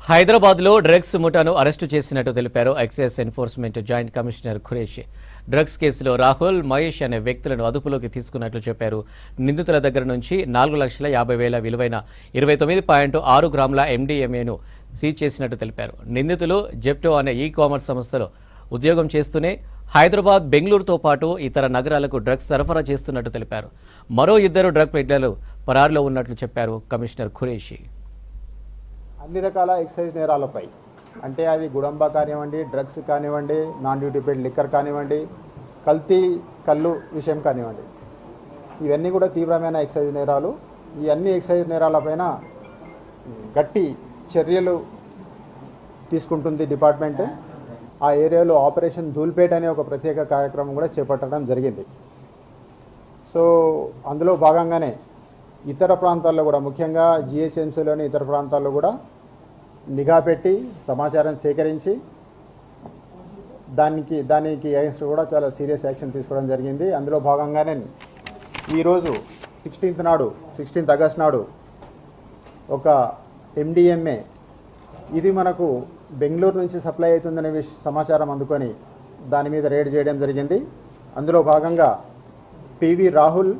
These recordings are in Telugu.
హైదరాబాద్లో డ్రగ్స్ ముఠాను అరెస్టు చేసినట్టు తెలిపారు excise enforcement joint commissioner Qureshi. Drugs కేసులో రాహుల్, మహేష్ అనే వ్యక్తులను అదుపులోకి తీసుకున్నట్లు చెప్పారు. నిందితుల దగ్గర నుంచి 4,50,000 విలువైన 29.6 గ్రాముల ఎండీఎంఏను సీజ్ చేసినట్టు తెలిపారు. నిందితులు జెప్టో అనే ఈ-కామర్స్ సంస్థలో ఉద్యోగం చేస్తూనే హైదరాబాద్, బెంగళూరుతో పాటు ఇతర నగరాలకు డ్రగ్స్ సరఫరా చేస్తున్నట్టు తెలిపారు. మరో 2 డ్రగ్ పెడ్లర్లు పరారులో ఉన్నట్లు చెప్పారు కమిషనర్ ఖురేషి. అన్ని రకాల ఎక్సైజ్ నేరాలపై అంటే అది గుడంబా కానివ్వండి, డ్రగ్స్ కానివ్వండి, నాన్ డ్యూటీ పెయిడ్ లిక్కర్ కానివ్వండి, కల్తీ కళ్ళు విషయం కానివ్వండి, ఇవన్నీ కూడా తీవ్రమైన ఎక్సైజ్ నేరాలు. ఈ అన్ని ఎక్సైజ్ నేరాలపైన గట్టి చర్యలు తీసుకుంటుంది డిపార్ట్మెంట్. ఆ ఏరియాలో ఆపరేషన్ ధూల్పేట్ అనే ఒక ప్రత్యేక కార్యక్రమం కూడా చేపట్టడం జరిగింది. సో అందులో భాగంగానే ఇతర ప్రాంతాల్లో కూడా, ముఖ్యంగా జిహెచ్ఎంసీలోని ఇతర ప్రాంతాల్లో కూడా నిఘా పెట్టి సమాచారం సేకరించి దానికి అగెన్స్ట్ కూడా చాలా సీరియస్ యాక్షన్ తీసుకోవడం జరిగింది. అందులో భాగంగానే ఈరోజు 16th ఆగస్ట్ నాడు ఒక ఎండిఎంఏ ఇది మనకు బెంగళూరు నుంచి సప్లై అవుతుందనే సమాచారం అందుకొని దాని మీద రేడ్ చేయడం జరిగింది. అందులో భాగంగా పివి రాహుల్,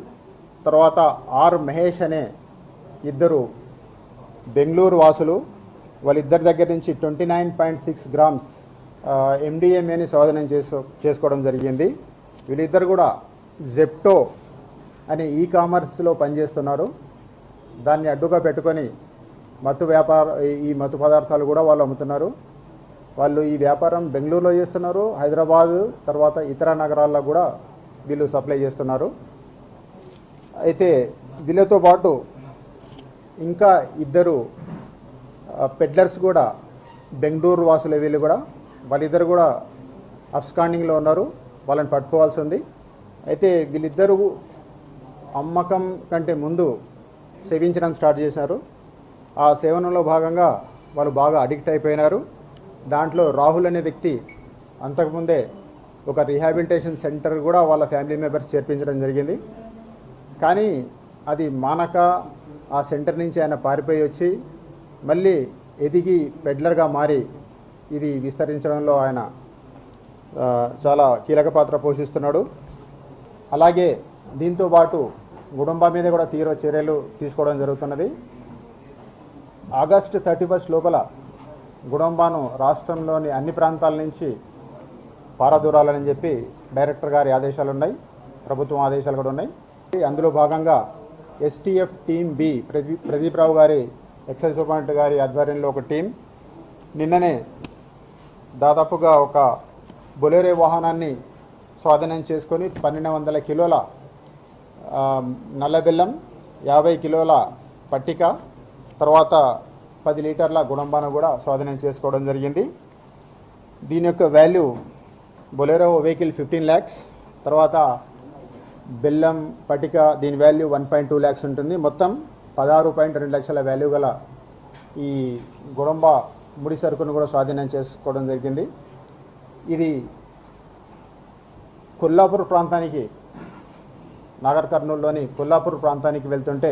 తర్వాత ఆర్ మహేష్ అనే 2 బెంగళూరు వాసులు, వాళ్ళిద్దరి దగ్గర నుంచి 29.6 గ్రామ్స్ ఎండిఎంఏని స్వాధీనం చేసుకోవడం జరిగింది. వీళ్ళిద్దరు కూడా జెప్టో అనే ఈ-కామర్స్లో పనిచేస్తున్నారు. దాన్ని అడ్డుగా పెట్టుకొని ఈ మత్తు పదార్థాలు కూడా వాళ్ళు అమ్ముతున్నారు. వాళ్ళు ఈ వ్యాపారం బెంగళూరులో చేస్తున్నారు, హైదరాబాదు తర్వాత ఇతర నగరాల్లో కూడా వీళ్ళు సప్లై చేస్తున్నారు. అయితే వీళ్ళతో పాటు ఇంకా 2 పెడ్లర్స్ కూడా బెంగళూరు వాసులే. వాళ్ళిద్దరు కూడా అబ్స్కాండింగ్లో ఉన్నారు. వాళ్ళని పట్టుకోవాల్సి ఉంది. అయితే వీళ్ళిద్దరూ అమ్మకం కంటే ముందు సేవించడం స్టార్ట్ చేశారు. ఆ సేవనంలో భాగంగా వాళ్ళు బాగా అడిక్ట్ అయిపోయినారు. దాంట్లో రాహుల్ అనే వ్యక్తి అంతకుముందే ఒక రీహాబిలిటేషన్ సెంటర్ కూడా వాళ్ళ ఫ్యామిలీ మెంబర్స్ చేర్పించడం జరిగింది. కానీ అది మానక ఆ సెంటర్ నుంచి ఆయన పారిపోయి వచ్చి మళ్ళీ ఎదిగి పెడ్లర్గా మారి ఇది విస్తరించడంలో ఆయన చాలా కీలక పాత్ర పోషిస్తున్నాడు. అలాగే దీంతో పాటు గుడంబా మీద కూడా తీవ్ర చర్యలు తీసుకోవడం జరుగుతున్నది. ఆగస్టు 31 లోపల గుడంబాను రాష్ట్రంలోని అన్ని ప్రాంతాల నుంచి పారదూరాలని చెప్పి డైరెక్టర్ గారి ఆదేశాలు ఉన్నాయి, ప్రభుత్వం ఆదేశాలు కూడా ఉన్నాయి. అందులో భాగంగా ఎస్టీఎఫ్ టీమ్ బి ప్రదీప్ రావు గారి ఎక్సైజ్ సూపరింటెండెంట్ గారి ఆధ్వర్యంలో ఒక టీం నిన్ననే దాదాపుగా ఒక బొలెరో వాహనాన్ని స్వాధీనం చేసుకొని 1200 కిలోల నల్ల బెల్లం, 50 కిలోల పట్టిక, తర్వాత 10 లీటర్ల గుడంబాను కూడా స్వాధీనం చేసుకోవడం జరిగింది. దీని యొక్క వాల్యూ బొలెరో వెహికల్ 15 lakhs, తర్వాత బెల్లం పట్టిక దీని వాల్యూ 1.2 lakhs ఉంటుంది. మొత్తం 16.2 లక్షల వాల్యూ గల ఈ గుడంబ ముడి సరుకును కూడా స్వాధీనం చేసుకోవడం జరిగింది. ఇది కొల్లాపూర్ ప్రాంతానికి, నాగర్ కర్నూలులోని కొల్లాపూర్ ప్రాంతానికి వెళ్తుంటే